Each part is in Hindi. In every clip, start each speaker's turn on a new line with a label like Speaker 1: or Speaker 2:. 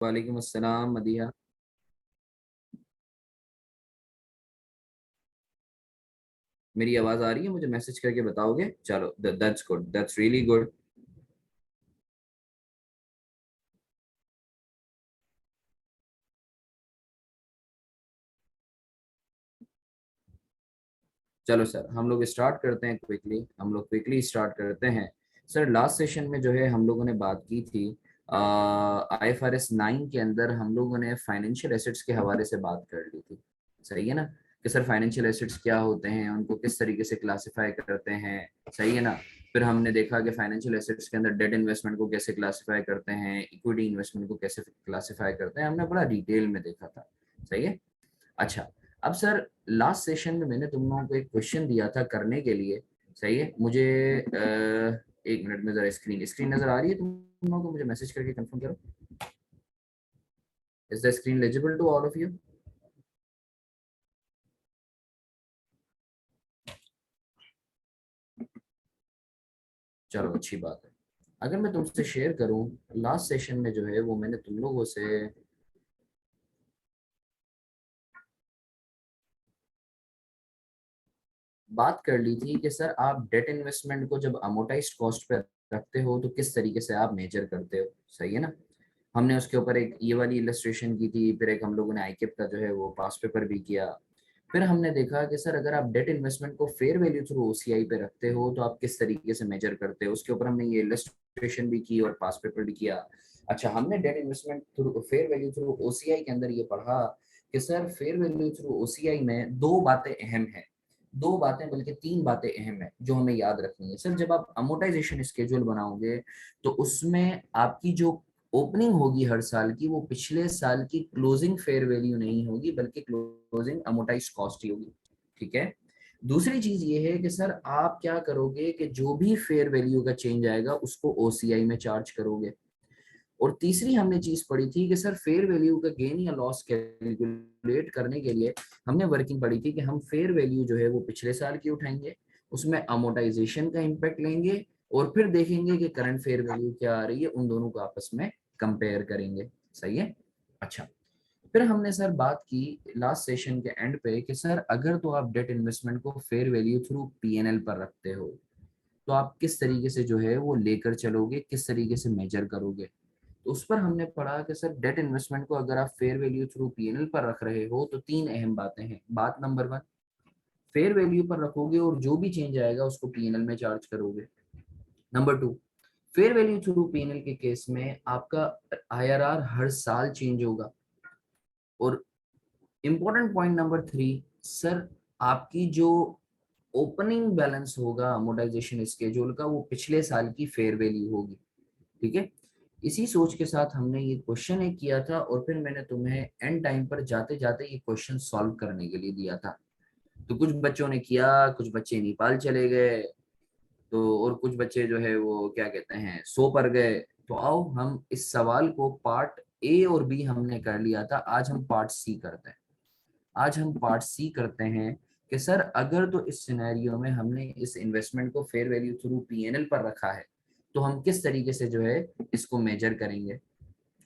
Speaker 1: वालेकुम अस्सलाम मदिया। मेरी आवाज आ रही है? मुझे मैसेज करके बताओगे? चलो, that's good, that's really good. चलो सर, हम लोग स्टार्ट करते हैं क्विकली, हम लोग क्विकली स्टार्ट करते हैं। सर, लास्ट सेशन में जो है हम लोगों ने बात की थी IFRS 9 के अंदर हम लोगों ने फाइनेंशियल एसेट्स के हवाले से बात कर ली थी। सही है ना? कि सर फाइनेंशियल एसेट्स क्या होते हैं, उनको किस तरीके से क्लासिफाई करते हैं। सही है ना? फिर हमने देखा कि फाइनेंशियल एसेट्स के अंदर डेट इन्वेस्टमेंट को कैसे क्लासिफाई करते हैं, इक्विटी इन्वेस्टमेंट को कैसे क्लासिफाई करते हैं, हमने बड़ा डिटेल में देखा था। सही है? अच्छा, अब सर लास्ट सेशन में मैंने तुम लोगों को एक क्वेश्चन दिया था करने के लिए। सही है? मुझे एक मिनट में जरा स्क्रीन स्क्रीन नजर आ रही है तुम लोगों को? मुझे मैसेज करके कंफर्म करो। Is the screen legible to all of you? चलो, अच्छी बात है। अगर मैं तुमसे शेयर करूं, लास्ट सेशन में जो है वो मैंने तुम लोगों से बात कर ली थी कि सर आप डेट इन्वेस्टमेंट को जब अमोटाइज्ड कॉस्ट पे रखते हो तो किस तरीके से आप मेजर करते हो। सही है ना? हमने उसके ऊपर एक ये वाली इलस्ट्रेशन की थी, फिर एक हम लोगों ने आईकेप का जो है वो पास पेपर भी किया। फिर हमने देखा कि सर अगर आप डेट इन्वेस्टमेंट को फेयर वैल्यू थ्रू ओसीआई पे रखते हो तो आप किस तरीके से मेजर करते हो, उसके ऊपर हमने ये इलस्ट्रेशन भी की और पास पेपर भी किया। अच्छा, हमने debt investment through fair value through OCI के अंदर ये पढ़ा कि sir fair value through OCI में दो बातें अहम हैं। दो बातें बल्कि तीन बातें अहम है जो हमें याद रखनी है। सर, जब आप अमोटाइजेशन स्केड्यूल बनाओगे तो उसमें आपकी जो ओपनिंग होगी हर साल की, वो पिछले साल की क्लोजिंग फेयर वैल्यू नहीं होगी बल्कि क्लोजिंग अमोटाइज कॉस्ट ही होगी। ठीक है? दूसरी चीज ये है कि सर आप क्या करोगे कि जो भी फेयर वैल्यू का चेंज आएगा उसको ओसीआई में चार्ज करोगे। और तीसरी हमने चीज पढ़ी थी कि सर फेयर वैल्यू का गेन या लॉस कैलकुलेट करने के लिए हमने वर्किंग पढ़ी थी कि हम फेयर वैल्यू जो है वो पिछले साल की उठाएंगे, उसमें अमोटाइजेशन का इम्पैक्ट लेंगे और फिर देखेंगे कि करंट फेयर वैल्यू क्या आ रही है, उन दोनों को आपस में कंपेयर करेंगे। सही है? अच्छा, फिर हमने सर बात की लास्ट सेशन के एंड पे कि सर अगर तो आप डेट इन्वेस्टमेंट को फेयर वैल्यू थ्रू पीएनएल पर रखते हो तो आप किस तरीके से जो है वो लेकर चलोगे, किस तरीके से मेजर करोगे। तो उस पर हमने पढ़ा कि सर डेट इन्वेस्टमेंट को अगर आप फेयर वैल्यू थ्रू पीएनएल पर रख रहे हो तो तीन अहम बातें हैं। बात नंबर वन, फेयर वैल्यू पर रखोगे और जो भी चेंज आएगा उसको पीएनएल में चार्ज करोगे। Number two, fair value through PNL के केस में आपका आईआरआर हर साल चेंज होगा। और important point number three, sir आपकी जो ओपनिंग बैलेंस होगा अमोर्टाइजेशन स्केड्यूल का वो पिछले साल की फेयर वैल्यू होगी। ठीक है? इसी सोच के साथ हमने ये क्वेश्चन एक किया था और फिर मैंने तुम्हें एंड टाइम पर जाते जाते ये क्वेश्चन सॉल्व करने के लिए दिया था। तो कुछ बच्चों ने किया, कुछ बच्चे नेपाल चले गए, तो और कुछ बच्चे जो है वो क्या कहते हैं सो पर गए। तो आओ हम इस सवाल को पार्ट ए और बी हमने कर लिया था, आज हम पार्ट सी करते हैं। आज हम पार्ट सी करते हैं कि सर अगर तो इस सिनेरियो में हमने इस इन्वेस्टमेंट को फेयर वैल्यू थ्रू पीएनएल पर रखा है तो हम किस तरीके से जो है इसको मेजर करेंगे।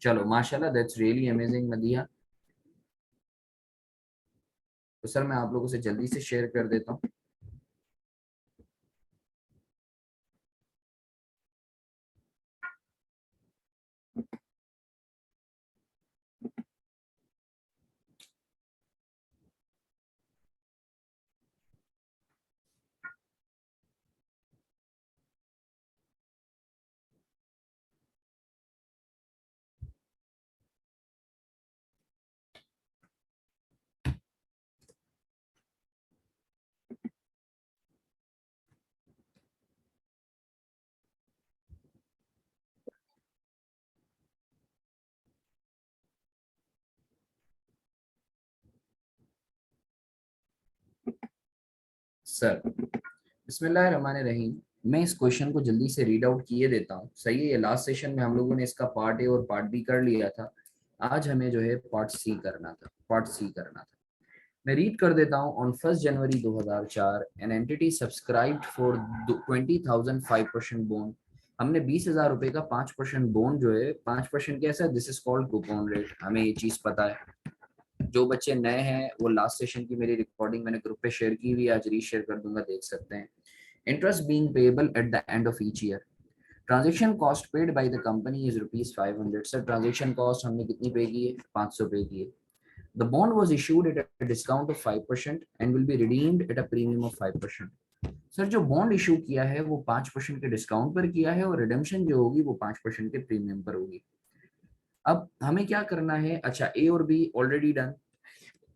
Speaker 1: चलो, माशाल्लाह, दैट्स रियली अमेजिंग मदिया। तो सर मैं आप लोगों से जल्दी से शेयर कर देता हूँ। सर, बिस्मिल्लाहिर्रहमानिर्रहीम। मैं इस क्वेश्चन को जल्दी से रीड आउट किए देता हूँ। सही है? ये लास्ट सेशन में हम लोगों ने इसका पार्ट ए और पार्ट बी कर लिया था। आज हमें जो है पार्ट सी करना था, पार्ट सी करना था। मैं रीड कर देता हूँ। On 1 January 2004 an entity subscribed for 20,000 5% bond हमने 20,000 रुपए का 5% बॉन्ड जो है, 5% कैसा है, this is called coupon rate, हमें ये चीज पता है। जो बच्चे नए हैं वो लास्ट सेशन की मेरी रिकॉर्डिंग मैंने ग्रुप पे शेयर की हुई है, आज रीशेयर कर दूंगा, देख सकते हैं। Interest being payable eight the end of each year. Transaction cost paid by the company is ₹500। Sir transaction cost हमने कितनी पे की है, 500 पे की है। The bond was issued at a discount of 5% and will be redeemed at a premium of 5%। Sir जो बॉन्ड इशू किया है वो 5% के डिस्काउंट पर किया है, और रिडेम्पशन जो होगी वो 5% के प्रीमियम पर होगी। अब हमें क्या करना है, अच्छा ए और B already done,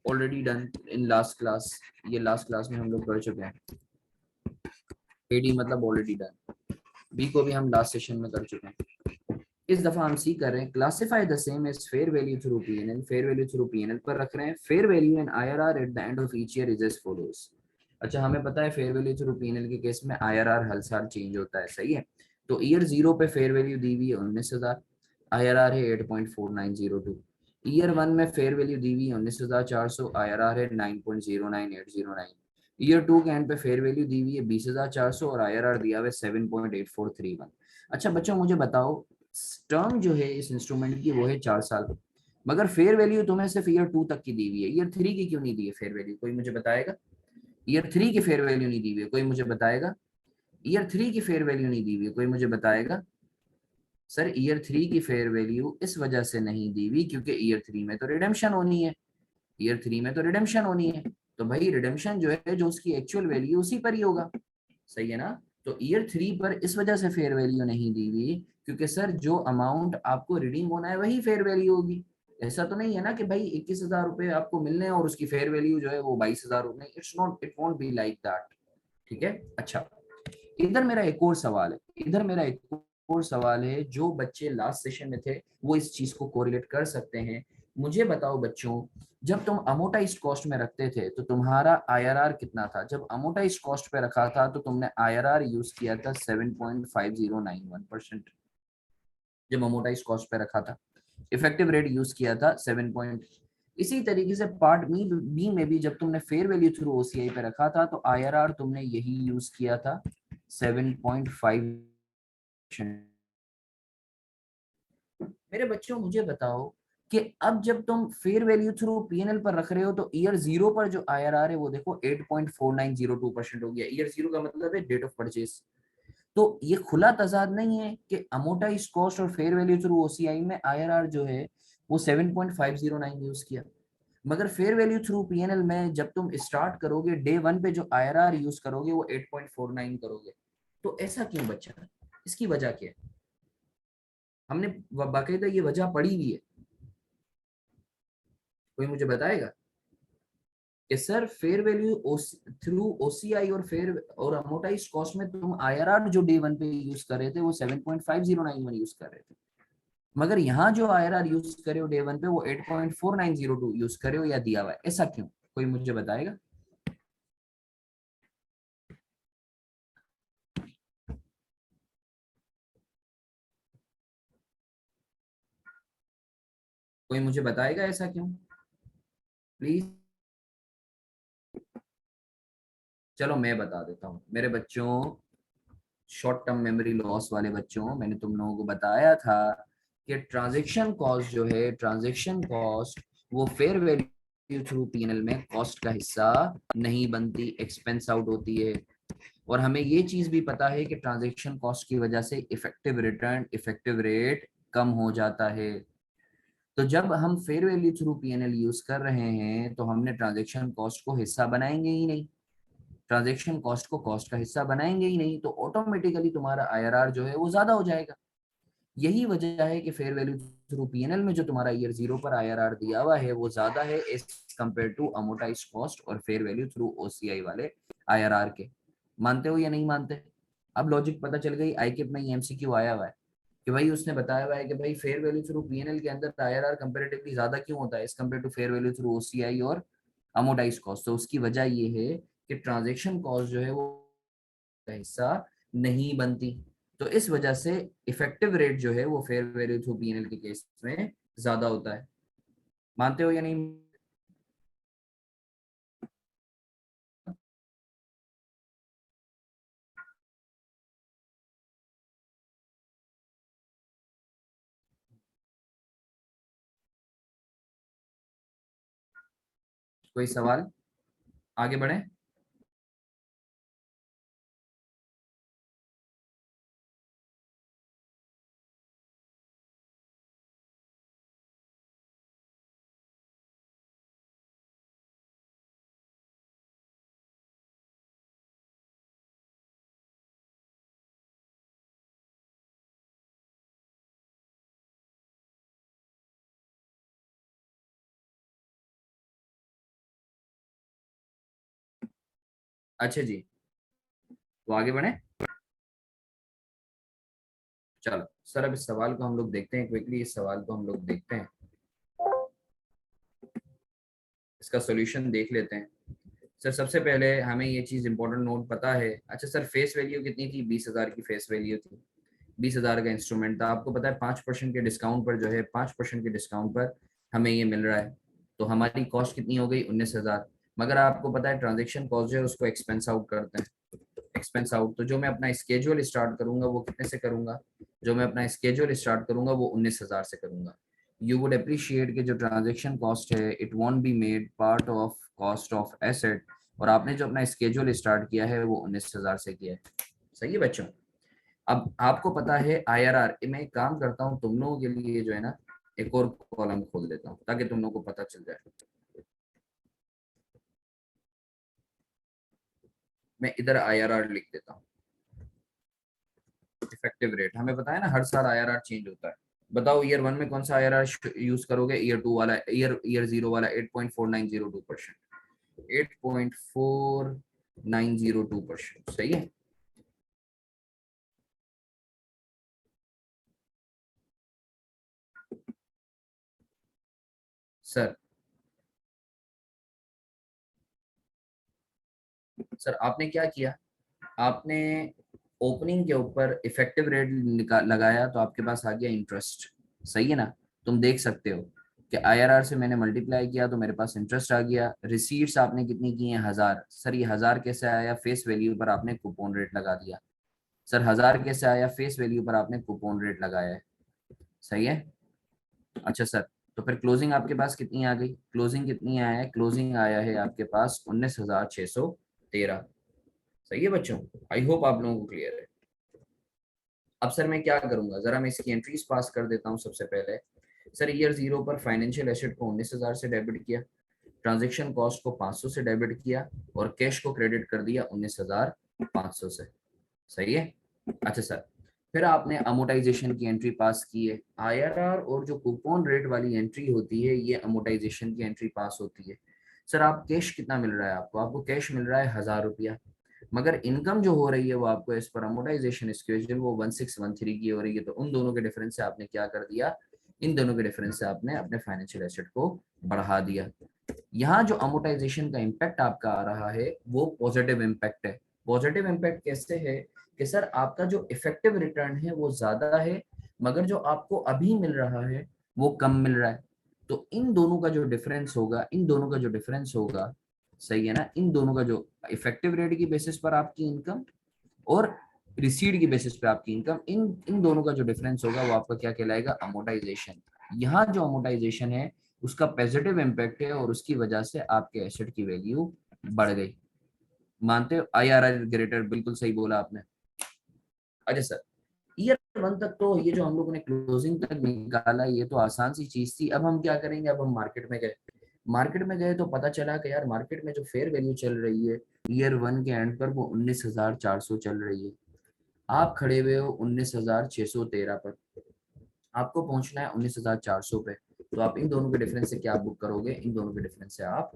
Speaker 1: already done in last class, ये लास्ट क्लास में हम लोग कर चुके हैं। एडी मतलब ऑलरेडी डन, बी को भी हम लास्ट सेशन में कर चुके हैं। इस दफा हम सी कर रहे हैं, classify the same as fair value through PNL, fair value through PNL पर रख रहे हैं। Fair value and IRR at the end of each year is as follows. अच्छा हमें पता है फेयर वैल्यू थ्रू पीएनएल के केस में आईआरआर हर साल चेंज होता है, सही है। तो ईयर 0 पे फेयर वैल्यू दी हुई है 19,000, आईआरआर है 8.4902। ईयर 1 में फेयर वैल्यू दी हुई है 19,400, आईआरआर है 9.09809। ईयर 2 के एंड पे फेयर वैल्यू दी हुई है 20,400 और आईआरआर दिया हुआ है 7.8431। अच्छा बच्चों मुझे बताओ, टर्म जो है इस इंस्ट्रूमेंट की वो है 4 साल, मगर फेयर वैल्यू तुम्हें सिर्फ ईयर 2 तक की दी हुई है, ईयर 3 की क्यों नहीं दी है फेयर वैल्यू, कोई मुझे बताएगा। ईयर 3 की फेयर वैल्यू नहीं दी हुई है, कोई मुझे बताएगा। ईयर 3 की फेयर वैल्यू नहीं दी हुई है, कोई मुझे बताएगा। सर ईयर 3 की फेयर वैल्यू इस वजह से नहीं दी हुई क्योंकि ईयर 3 में तो रिडेम्पशन होनी है, ईयर 3 में तो रिडेम्पशन होनी है। तो भाई रिडेम्पशन जो है, जो उसकी एक्चुअल वैल्यू उसी पर ही होगा, सही है ना। तो ईयर 3 पर इस वजह से फेयर वैल्यू नहीं दी हुई क्योंकि सर जो अमाउंट आपको रिडीम होना है वही फेयर वैल्यू होगी। ऐसा तो नहीं है ना कि भाई 21,000 रुपए आपको मिलने हैं और उसकी फेयर वैल्यू जो है वो 22,000, नहीं, it's not, it won't be like that. ठीक है। अच्छा इधर मेरा एक और सवाल है, इधर मेरा एक और सवाल है, जो बच्चे लास्ट सेशन में थे वो इस चीज को कोरिलेट कर सकते हैं। मुझे बताओ बच्चों, जब तुम अमोटाइज्ड कॉस्ट में रखते थे तो तुम्हारा आईआरआर कितना था, जब अमोटाइज्ड कॉस्ट पे रखा था तो तुमने आईआरआर यूज किया था 7.5091%, जब अमोटाइज्ड कॉस्ट पे रखा था। इफेक्टिव रेट यूज किया था 7 पॉइंट। इसी तरीके से पार्ट बी में भी जब तुमने फेयर वैल्यू थ्रू ओसीआई पे रखा था तो आईआरआर तुमने यही यूज किया था 7.5। मेरे बच्चों मुझे बताओ कि अब जब तुम फेयर वैल्यू थ्रू पीएनएल पर रख रहे हो तो ईयर 0 पर जो आईआरआर है वो देखो 8.4902% हो गया। ईयर 0 का मतलब है डेट ऑफ परचेज। तो ये खुला तजाद नहीं है कि अमोटाइज कॉस्ट और फेयर वैल्यू थ्रू ओसीआई में आईआरआर जो है वो 7.509 यूज किया, मगर फेयर वैल्यू थ्रू पीएनएल में जब तुम स्टार्ट करोगे डे 1 पे जो आईआरआर यूज करोगे वो 8.49 करोगे। तो ऐसा क्यों बच्चा, इसकी वजह क्या है, हमने बाकायदा ये वजह पढ़ी हुई है, कोई मुझे बताएगा कि sir fair value through OCI और फेयर और अमोटाइज कॉस्ट में तुम आईआरआर जो डे 1 पे यूज कर रहे थे वो 7.5091 यूज कर रहे थे, मगर यहाँ जो आईआरआर यूज करे हो डे 1 पे वो 8.4902 यूज करे हो या दिया हुआ है, ऐसा क्यों, कोई मुझे बताएगा। कोई मुझे बताएगा ऐसा क्यों, प्लीज। चलो मैं बता देता हूँ मेरे बच्चों, शॉर्ट टर्म मेमोरी लॉस वाले बच्चों, मैंने तुम लोगों को बताया था कि ट्रांजैक्शन कॉस्ट जो है, ट्रांजैक्शन कॉस्ट वो फेयर वैल्यू थ्रू पीएनएल में कॉस्ट का हिस्सा नहीं बनती, एक्सपेंस आउट होती है। और हमें ये चीज भी पता है कि ट्रांजैक्शन कॉस्ट की वजह से इफेक्टिव रिटर्न, इफेक्टिव रेट कम हो जाता है। तो जब हम fair value through PNL use कर रहे हैं तो हमने ट्रांजैक्शन कॉस्ट को हिस्सा बनाएंगे ही नहीं, ट्रांजैक्शन कॉस्ट को कॉस्ट का हिस्सा बनाएंगे ही नहीं, तो ऑटोमेटिकली तुम्हारा आईआरआर जो है वो ज्यादा हो जाएगा। यही वजह है कि फेयर वैल्यू थ्रू पीएनएल में जो तुम्हारा ईयर 0 पर आईआरआर दिया हुआ है वो ज्यादा है as compare to amortize cost और फेयर वैल्यू थ्रू ओसीआई वाले आईआरआर के। मानते हो या नहीं मानते। अब लॉजिक पता चल गई, आईकिप में एमसीक्यू आया हुआ है कि भाई उसने बताया हुआ है कि भाई फेयर वैल्यू थ्रू पीएनएल के अंदर आईआरआर कंपैरेटिवली ज्यादा क्यों होता है as compare to fair value through OCI और अमोटाइज कॉस्ट। तो उसकी वजह ये है कि ट्रांजैक्शन कॉस्ट जो है वो का हिस्सा नहीं बनती। तो इस वजह से इफेक्टिव रेट जो है वो फेयर वैल्यू थ्रू पीएनएल के केस में ज्यादा होता है। मानते हो या नहीं। कोई सवाल? आगे बढ़े। अच्छा जी, तो आगे बढ़े। चलो सर, अब इस सवाल को हम लोग देखते हैं क्विकली, इस सवाल को हम लोग देखते हैं, इसका सॉल्यूशन देख लेते हैं। सर सबसे पहले हमें ये चीज इंपॉर्टेंट नोट पता है। अच्छा सर, फेस वैल्यू कितनी थी? 20,000 की फेस वैल्यू थी। 20,000 का इंस्ट्रूमेंट था। आपको पता है 5% के डिस्काउंट पर जो है, 5% के डिस्काउंट पर हमें ये मिल रहा है। तो हमारी कॉस्ट कितनी हो गई? 19,000। मगर आपको पता है ट्रांजेक्शन कॉस्ट जो है उसको एक्सपेंस आउट करते हैं। एक्सपेंस आउट, तो जो मैं अपना स्केड्यूल स्टार्ट करूंगा वो कितने से करूंगा? जो मैं अपना स्केड्यूल स्टार्ट करूंगा वो 19,000 से करूंगा। यू वुड अप्रिशिएट कि जो ट्रांजेक्शन कॉस्ट है it won't be made part of cost of asset, और आपने जो अपना स्केड्यूल स्टार्ट किया है वो 19,000 से किया है। सही है बच्चों। अब आपको पता है IRR, मैं एक काम करता हूँ तुम लोगों के लिए जो है ना, एक और कॉलम खोल देता हूँ ताकि तुम लोगों को पता चल जाए। मैं इधर IRR लिख देता हूँ। इफेक्टिव रेट हमें पता है ना, हर साल IRR चेंज होता है। बताओ ईयर 1 में कौन सा IRR यूज करोगे? ईयर 2 वाला, ईयर 0 वाला 8.4902%। 8.4902%, सही है। सर, सर आपने क्या किया? आपने ओपनिंग के ऊपर इफेक्टिव रेट लगाया तो आपके पास आ गया इंटरेस्ट। सही है ना? तुम देख सकते हो कि IRR से मैंने मल्टीप्लाई किया तो मेरे पास इंटरेस्ट आ गया। रिसीट्स आपने कितनी की हैं? 1,000। सर ये 1,000 कैसे आया? फेस वैल्यू पर आपने कूपन रेट लगा दिया। सर 1,000 कैसे आया? फेस वैल्यू पर आपने कूपन रेट लगाया है। सही है। अच्छा सर, तो फिर क्लोजिंग आपके पास कितनी आ गई? क्लोजिंग कितनी आया है? क्लोजिंग आया है आपके पास 19,613। सही है बच्चों। आई होप आप लोगों को क्लियर है। अब सर मैं क्या करूंगा, जरा मैं इसकी एंट्रीज पास कर देता हूँ सबसे पहले। सर ईयर 0 पर फाइनेंशियल एसेट को 19,000 से डेबिट किया, ट्रांजेक्शन कॉस्ट को 500 से डेबिट किया, और कैश को क्रेडिट कर दिया 19,500 से। सही है। अच्छा सर, फिर आपने अमोटाइजेशन की एंट्री पास की है। IRR और जो कूपन रेट वाली एंट्री होती है ये अमोटाइजेशन की एंट्री पास होती है। सर आप कैश कितना मिल रहा है आपको? आपको कैश मिल रहा है 1,000 रुपया। मगर इनकम जो हो रही है वो आपको एज पर अमोटाइजेशन स्केड्यूल वो 1613 की हो रही है। तो उन दोनों के डिफरेंस से आपने क्या कर दिया? इन दोनों के डिफरेंस से आपने अपने फाइनेंशियल एसेट को बढ़ा दिया। यहाँ जो अमोटाइजेशन का इम्पैक्ट आपका आ रहा है वो पॉजिटिव इम्पैक्ट है। पॉजिटिव इम्पैक्ट कैसे है? कि सर आपका जो इफेक्टिव रिटर्न है वो ज्यादा है, मगर जो आपको अभी मिल रहा है वो कम मिल रहा है। तो इन दोनों का जो डिफरेंस होगा, इन दोनों का जो डिफरेंस होगा, सही है ना, इन दोनों का जो इफेक्टिव रेट की बेसिस पर आपकी इनकम और रिसीड की बेसिस पे आपकी इनकम, इन इन दोनों का जो डिफरेंस होगा वो आपका क्या कहलाएगा? अमोटाइजेशन। यहाँ जो अमोटाइजेशन है उसका पॉजिटिव इम्पैक्ट है और उसकी वजह से आपके एसेट की वैल्यू बढ़ गई। मानते हो? IRR ग्रेटर, बिल्कुल सही बोला आपने। अच्छा सर, ईयर 1 तक तो ये जो हम लोगों ने क्लोजिंग तक निकाला ये तो आसान सी चीज थी। अब हम क्या करेंगे? अब हम मार्केट में गए। मार्केट में गए तो पता चला कि यार मार्केट में जो फेयर वैल्यू चल रही है ईयर 1 के एंड पर वो 19,400 चल रही है। आप खड़े हुए हो 19,613 पर, आपको पहुंचना है 19,400 पे। तो आप इन दोनों के डिफरेंस से क्या बुक करोगे? इन दोनों के डिफरेंस से आप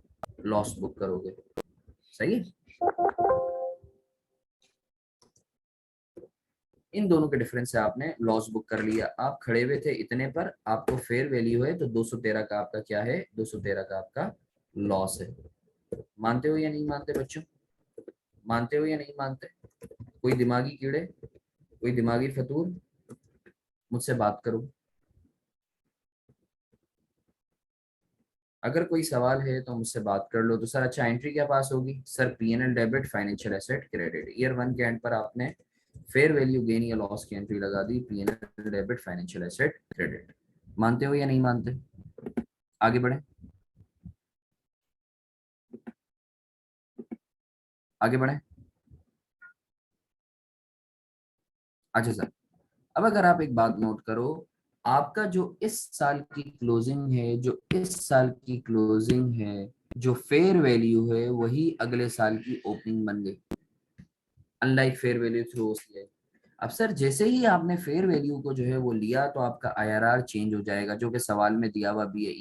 Speaker 1: लॉस बुक करोगे। सही है। इन दोनों के डिफरेंस से आपने लॉस बुक कर लिया। आप खड़े हुए थे इतने पर, आपको फेयर वैल्यू है तो 213 का आपका क्या है? 213 का आपका लॉस है। मानते हो या नहीं मानते बच्चों? मानते हो या नहीं मानते? कोई दिमागी कीड़े, कोई दिमागी फतूर, मुझसे बात करो। अगर कोई सवाल है तो मुझसे बात कर लो। तो सर अच्छा, एंट्री क्या पास होगी? Sir PNL debit, financial asset credit. Year 1 के एंड पर आपने फेयर वैल्यू गेन या लॉस की एंट्री लगा दी, PNL debit, financial asset credit. मानते हो या नहीं मानते? आगे बढ़े। आगे बढ़े। अच्छा सर, अब अगर आप एक बात नोट करो, आपका जो इस साल की क्लोजिंग है, जो इस साल की क्लोजिंग है, जो फेयर वैल्यू है वही अगले साल की ओपनिंग बन गई, अनलाइक फेयर वैल्यू थ्रू उसलिए। अब सर जैसे ही आपने फेयर वैल्यू को जो है वो लिया तो आपका आईआरआर चेंज हो जाएगा, जो कि सवाल में दिया हुआ भी है।